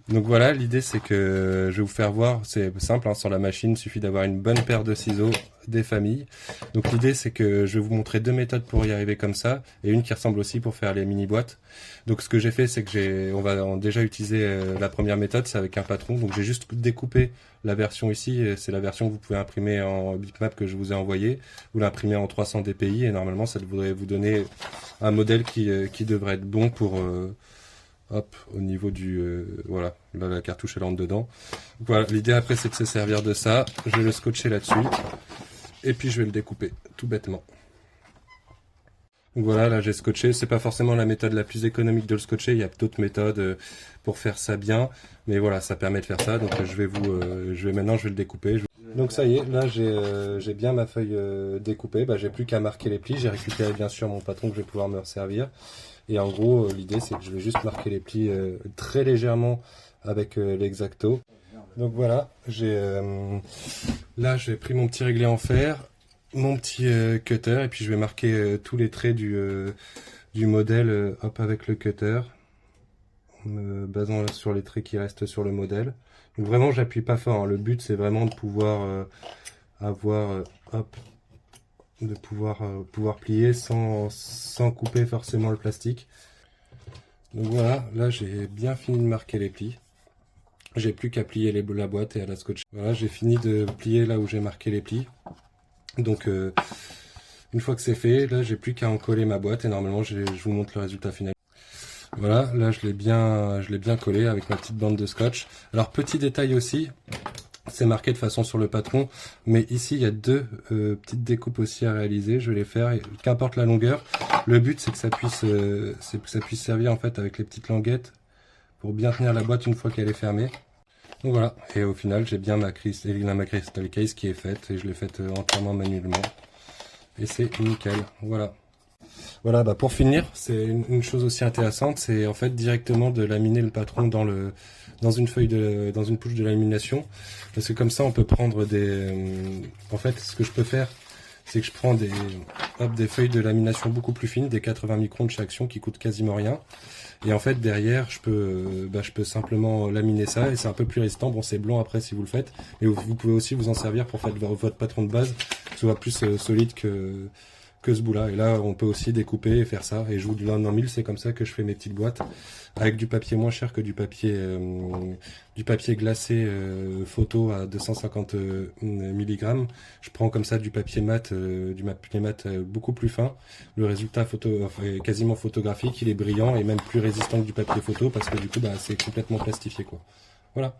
Donc voilà, l'idée c'est que je vais vous faire voir, c'est simple, hein, sur la machine, il suffit d'avoir une bonne paire de ciseaux des familles. Donc l'idée c'est que je vais vous montrer deux méthodes pour y arriver comme ça, et une qui ressemble aussi pour faire les mini boîtes. Donc ce que j'ai fait c'est que on va déjà utiliser la première méthode, c'est avec un patron. Donc j'ai juste découpé la version ici, c'est la version que vous pouvez imprimer en bitmap que je vous ai envoyé. Vous l'imprimez en 300 dpi et normalement ça devrait vous donner un modèle qui devrait être bon pour... hop, au niveau du... voilà, là la cartouche elle rentre dedans. Voilà, l'idée après c'est de se servir de ça. Je vais le scotcher là-dessus. Et puis je vais le découper, tout bêtement. Donc voilà, là j'ai scotché. C'est pas forcément la méthode la plus économique de le scotcher. Il y a d'autres méthodes pour faire ça bien. Mais voilà, ça permet de faire ça. Donc maintenant je vais le découper. Donc ça y est, là j'ai bien ma feuille découpée. Bah, j'ai plus qu'à marquer les plis. J'ai récupéré bien sûr mon patron que je vais pouvoir me resservir. Et en gros, l'idée c'est que je vais juste marquer les plis très légèrement avec l'exacto. Donc voilà, là j'ai pris mon petit réglé en fer, mon petit cutter, et puis je vais marquer tous les traits du modèle hop, avec le cutter, en me basant sur les traits qui restent sur le modèle. Donc vraiment j'appuie pas fort, hein. Le but c'est vraiment de pouvoir avoir hop, de pouvoir plier sans couper forcément le plastique. Donc voilà, là j'ai bien fini de marquer les plis. J'ai plus qu'à plier la boîte et à la scotcher. Voilà, j'ai fini de plier là où j'ai marqué les plis. Donc une fois que c'est fait, là j'ai plus qu'à en coller ma boîte et normalement je vous montre le résultat final. Voilà, là je l'ai bien collé avec ma petite bande de scotch. Alors petit détail aussi, c'est marqué de façon sur le patron, mais ici il y a deux petites découpes aussi à réaliser. Je vais les faire, qu'importe la longueur. Le but c'est que ça puisse servir en fait avec les petites languettes pour bien tenir la boîte une fois qu'elle est fermée. Donc voilà, et au final j'ai bien ma crystal case qui est faite, et je l'ai faite entièrement manuellement. Et c'est nickel, voilà. Voilà, bah pour finir, c'est une chose aussi intéressante, c'est en fait directement de laminer le patron dans une couche de lamination. Parce que comme ça on peut prendre en fait ce que je peux faire, c'est que je prends des feuilles de lamination beaucoup plus fines, des 80 microns de chaque action qui coûtent quasiment rien. Et en fait derrière je peux simplement laminer ça et c'est un peu plus résistant. Bon, c'est blanc après si vous le faites, mais vous pouvez aussi vous en servir pour faire votre patron de base, que ce soit plus solide que ce bout là. Et là on peut aussi découper et faire ça, et je vous donne en mille, c'est comme ça que je fais mes petites boîtes avec du papier moins cher que du papier glacé photo à 250 mg. Je prends comme ça du papier mat beaucoup plus fin. Le résultat est quasiment photographique, il est brillant et même plus résistant que du papier photo parce que du coup bah, c'est complètement plastifié quoi. Voilà.